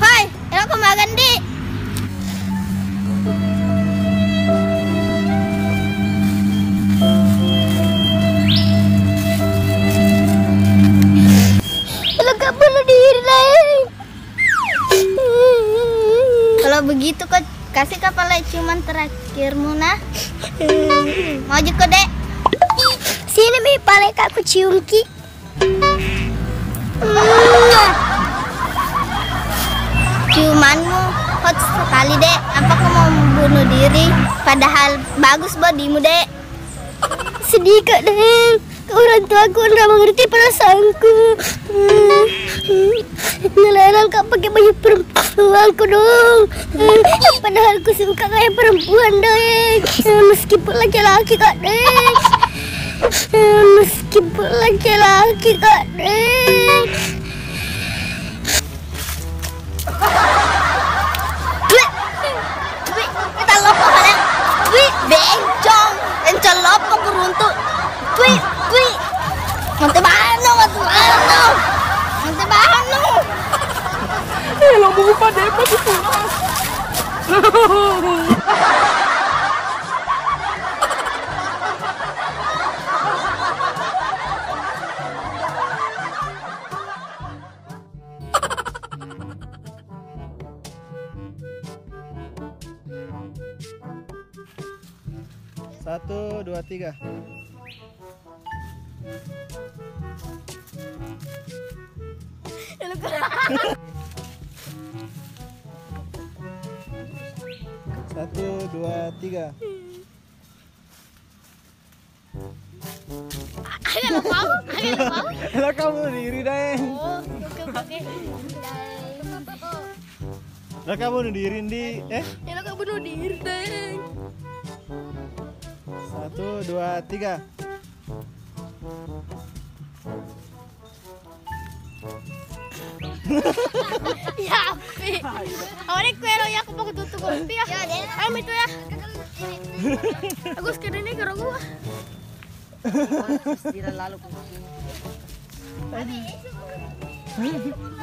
Hai, aku makan di. Kalau gak bunuh diri lagi. Kalau begitu kau kasih kepala ciuman terakhirmu nah. Maju ke dek. Sini mi paling aku cium ki. Ciumanmu hot sekali dek. Apa kau mau bunuh diri? Padahal bagus bodimu dek. Sedih kak dek. Orang tua aku nggak mengerti perasaanku. Ngelarang kak pakai baju perempuanku dong. Padahal aku suka kayak perempuan dek. Meskipun laki-laki kak dek. Meskipun laki-laki kak dek. Kita lopo kalian. Bencong. Bencong lopo keruntuk. Monte Bano. Lo mau pada apa sih pulang? Satu, dua, tiga. Satu, dua, tiga. Agak mau. Lah kamu diri deh. Oke. Lah kamu diri di Ya lo gak bunuh diri deh. Satu, dua, tiga. Ya api. Awalnya kue ya aku mau tutup kopi ya. Kamu itu ya. Aku sekarang ini karo gua. Tidak lalu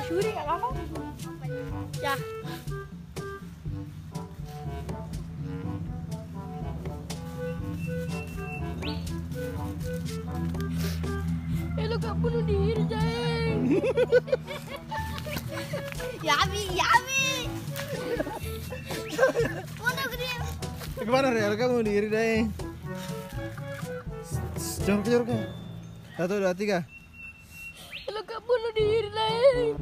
Curi gak apa? Ya. Lo gak bunuh diri Jeng. Yami. Mana gede? Kemana Real kamu diri deh? Jorok. Satu, dua, tiga. Lo gak bunuh diri Jeng.